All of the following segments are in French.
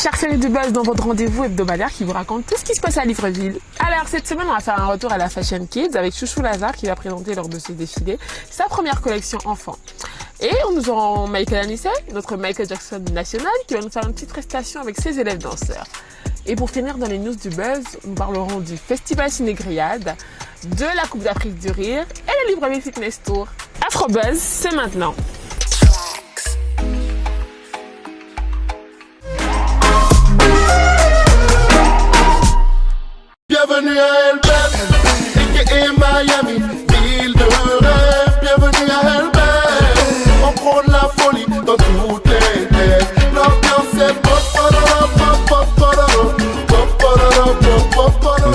chers séries du Buzz dans votre rendez-vous hebdomadaire qui vous raconte tout ce qui se passe à Libreville. Alors cette semaine on va faire un retour à la Fashion Kids avec Chouchou Lazare qui va présenter lors de ce défilé sa première collection enfant. Et nous aurons Michael Anissé, notre Michael Jackson national, qui va nous faire une petite prestation avec ses élèves danseurs. Et pour finir dans les news du Buzz, nous parlerons du Festival Ciné-Grillade, de la Coupe d'Afrique du Rire et le Libreville Fitness Tour. Afro Buzz, c'est maintenant. Bienvenue à Elbert, et Miami, ville de rêve. Bienvenue à Elbert, on prône la folie dans toutes les terres. L'ambiance est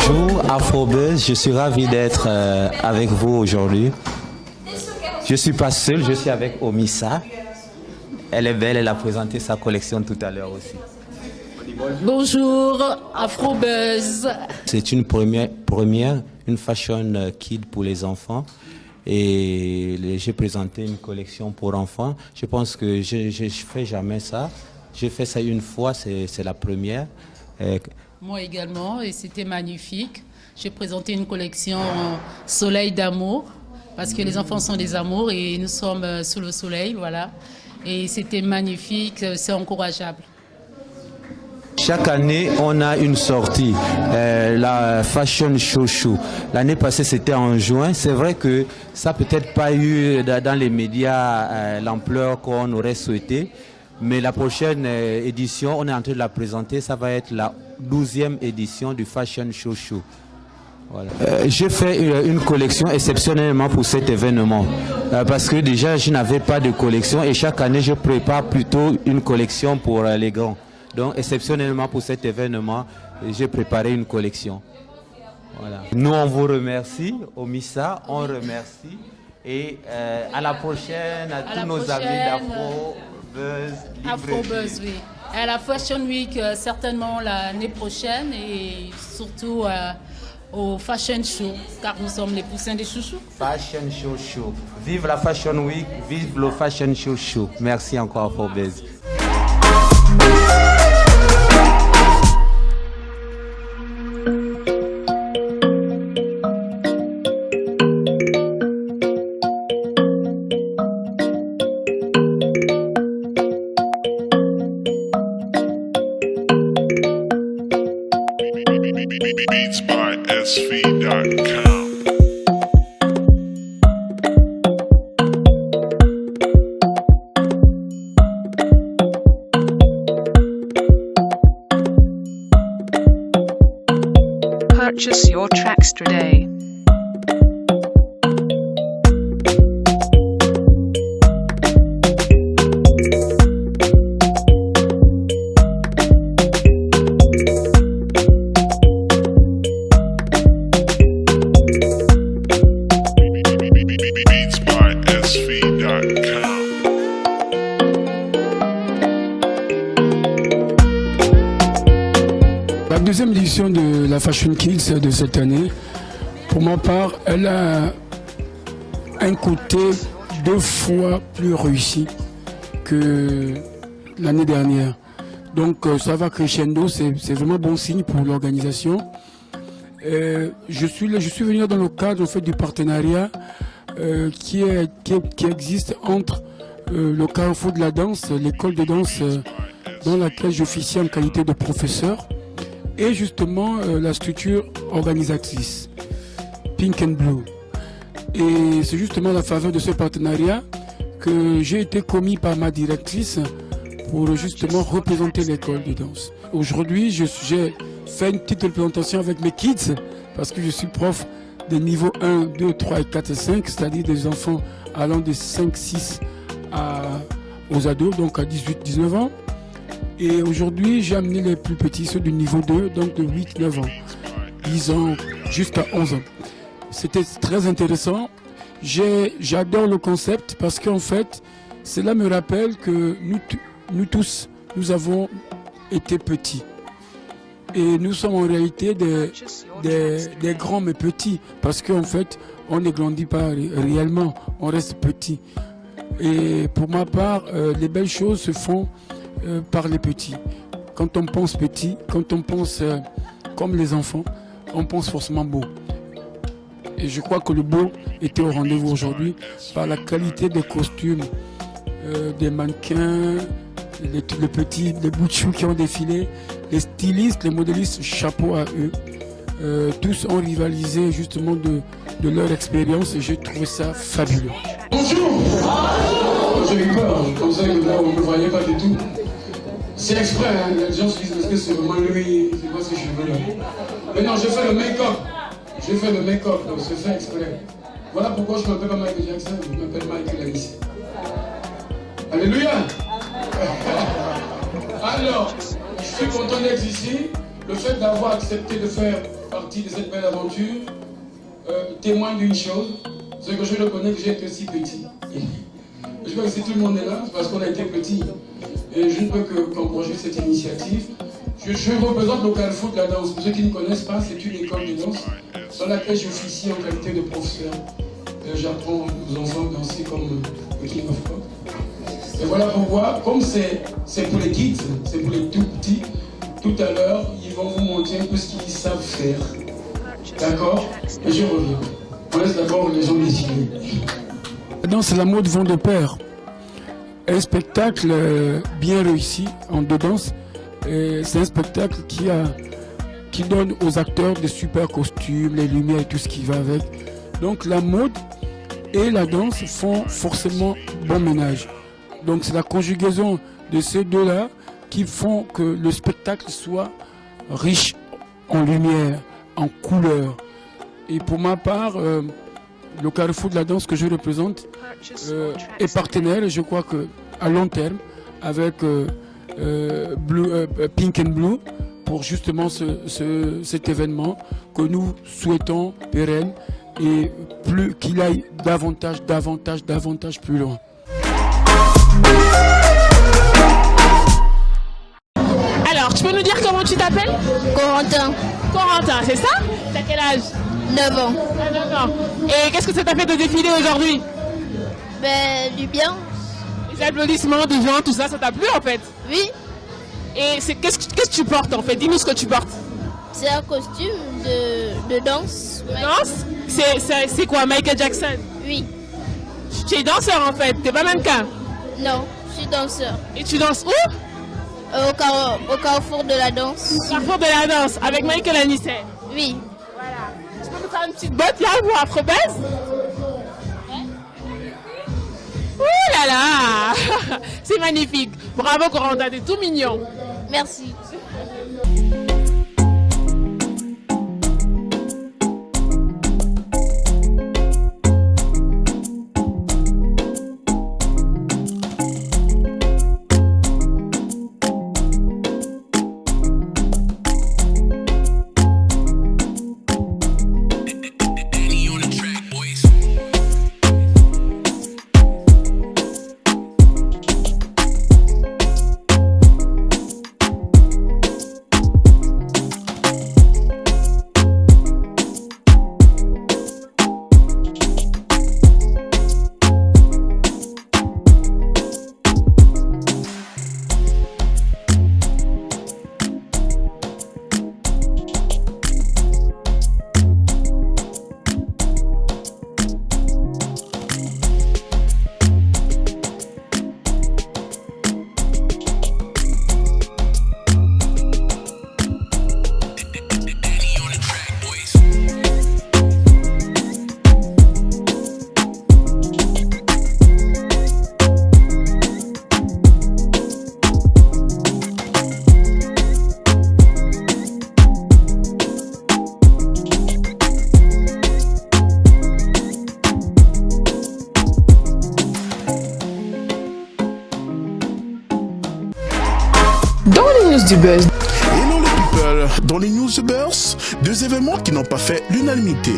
Bonjour Afro Buzz, je suis ravi d'être avec vous aujourd'hui. Je ne suis pas seul, je suis avec Omissa. Elle est belle, elle a présenté sa collection tout à l'heure aussi. Bonjour, Afro Buzz. C'est une première, une fashion kid pour les enfants. Et j'ai présenté une collection pour enfants. Je pense que je ne fais jamais ça. J'ai fait ça une fois, c'est la première. Moi également, et c'était magnifique. J'ai présenté une collection Soleil d'amour, parce que les enfants sont des amours et nous sommes sous le soleil, voilà. Et c'était magnifique, c'est encourageable. Chaque année, on a une sortie, la Fashion Show. L'année passée, c'était en juin. C'est vrai que ça n'a peut-être pas eu dans les médias l'ampleur qu'on aurait souhaité. Mais la prochaine édition, on est en train de la présenter. Ça va être la 12e édition du Fashion Show. Voilà. J'ai fait une collection exceptionnellement pour cet événement. Parce que déjà, je n'avais pas de collection. Et chaque année, je prépare plutôt une collection pour les grands. Donc, exceptionnellement pour cet événement, j'ai préparé une collection. Voilà. Nous, on vous remercie, Omissa, on remercie. Et à la prochaine, à tous nos amis d'Afro Buzz. Afro Buzz, oui. À la Fashion Week, certainement l'année prochaine, et surtout au Fashion Show, car nous sommes les poussins des chouchous. Fashion Show. Vive la Fashion Week, vive le Fashion Show. Merci encore, Afro Buzz. Beats by SV.com. Purchase your tracks today. Beats by SV.com. La deuxième édition de la Fashion Kids de cette année, pour ma part, elle a un côté 2 fois plus réussi que l'année dernière. Donc ça va crescendo, c'est vraiment bon signe pour l'organisation. Je suis venu dans le cadre en fait, du partenariat qui existe entre le Carrefour de la danse, l'école de danse dans laquelle j'officie en qualité de professeur, et justement la structure organisatrice, Pink and Blue. Et c'est justement à la faveur de ce partenariat que j'ai été commis par ma directrice pour justement représenter l'école de danse. Aujourd'hui, j'ai fait une petite représentation avec mes kids, parce que je suis prof des niveaux 1, 2, 3 et 4 et 5, c'est-à-dire des enfants allant de 5, 6 aux ados, donc à 18, 19 ans. Et aujourd'hui, j'ai amené les plus petits, ceux du niveau 2, donc de 8, 9 ans, 10 ans jusqu'à 11 ans. C'était très intéressant. J'adore le concept parce qu'en fait, cela me rappelle que nous tous, nous avons été petits. Et nous sommes en réalité des grands mais petits. Parce qu'en fait, on ne grandit pas réellement, on reste petit. Et pour ma part, les belles choses se font par les petits. quand on pense petit, quand on pense comme les enfants, on pense forcément beau. Et je crois que le beau était au rendez-vous aujourd'hui par la qualité des costumes, des mannequins, les bouts de choux qui ont défilé, les stylistes, les modélistes, chapeau à eux. Tous ont rivalisé justement de leur expérience et j'ai trouvé ça fabuleux. Bonjour. J'ai eu peur, comme ça que là on ne me voyait pas du tout. C'est exprès, hein. Les gens se disent est-ce que c'est vraiment lui, c'est quoi ces cheveux là. Mais non, j'ai fait le make-up. Donc c'est fait exprès. Voilà pourquoi je ne m'appelle pas Michael Jackson, je m'appelle Michael Alice. Alléluia. Alors, je suis content d'être ici. Le fait d'avoir accepté de faire partie de cette belle aventure témoigne d'une chose, c'est que je reconnais que j'ai été si petit. Je crois que si tout le monde est là, c'est parce qu'on a été petit. Et je ne peux qu'encourager cette initiative. Je représente le Carrefour de la danse. Pour ceux qui ne connaissent pas, c'est une école de danse dans laquelle j'officie en qualité de professeur. J'apprends aux enfants à danser comme le King of Pop. Et voilà pourquoi, comme c'est pour les kids, c'est pour les tout petits, tout à l'heure, ils vont vous montrer un peu ce qu'ils savent faire. D'accord? Et je reviens. On laisse d'abord les gens décider. La danse et la mode vont de pair. Un spectacle bien réussi en deux danses, c'est un spectacle qui donne aux acteurs des super costumes, les lumières et tout ce qui va avec. Donc la mode et la danse font forcément bon ménage. Donc c'est la conjugaison de ces deux-là qui font que le spectacle soit riche en lumière, en couleurs. Et pour ma part, le Carrefour de la danse que je représente est partenaire, et je crois qu'à long terme, avec Pink and Blue, pour justement cet événement que nous souhaitons pérenne et plus qu'il aille davantage plus loin. Alors, tu peux nous dire comment tu t'appelles? Corentin, Corentin, c'est ça? T'as quel âge? 9 ans. Ah, 9 ans. Et qu'est-ce que ça t'a fait de défiler aujourd'hui? Ben, du bien. Les applaudissements des gens, tout ça, ça t'a plu en fait? Oui, Et qu'est-ce que tu portes en fait? Dis-nous ce que tu portes. c'est un costume de danse. Danse? C'est quoi, Michael Jackson? Oui. Tu es danseur en fait, t'es pas mannequin. Non, je suis danseur. Et tu danses où? Au carrefour de la danse. Carrefour de la danse, avec Michael Anissé. Oui. Voilà. Tu peux me faire une petite botte là pour Afro-Buzz? Ouh là là. C'est magnifique. Bravo Corentin, t'es tout mignon. Merci. Du buzz. Hello les people, dans les news de Buzz, deux événements qui n'ont pas fait l'unanimité.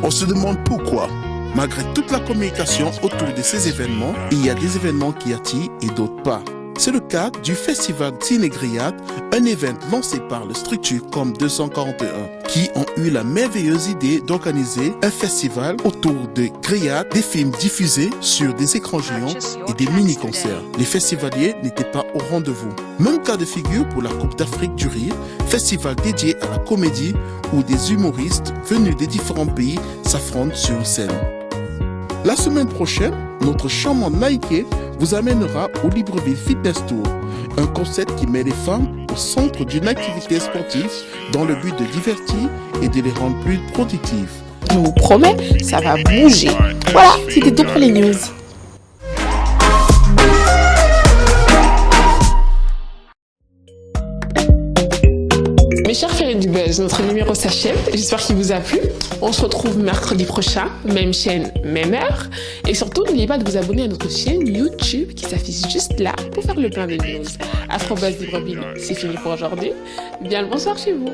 On se demande pourquoi. Malgré toute la communication autour de ces événements, il y a des événements qui attirent et d'autres pas. C'est le cas du festival Ciné-Grillade, un événement lancé par la structure Comme 241, qui ont eu la merveilleuse idée d'organiser un festival autour de grillades, des films diffusés sur des écrans géants et des mini-concerts. Les festivaliers n'étaient pas au rendez-vous. Même cas de figure pour la Coupe d'Afrique du Rire, festival dédié à la comédie où des humoristes venus des différents pays s'affrontent sur une scène. La semaine prochaine, notre charmante Nike vous amènera au Libreville Fitness Tour, un concept qui met les femmes au centre d'une activité sportive dans le but de divertir et de les rendre plus productives. Je vous promets, ça va bouger. Voilà, c'était tout pour les news. Mes chers ferrés du buzz, notre numéro s'achève. J'espère qu'il vous a plu. On se retrouve mercredi prochain, même chaîne, même heure. Et surtout, n'oubliez pas de vous abonner à notre chaîne YouTube qui s'affiche juste là pour faire le plein des news. Afrobuzz Libreville, c'est fini pour aujourd'hui. Bien le bonsoir chez vous.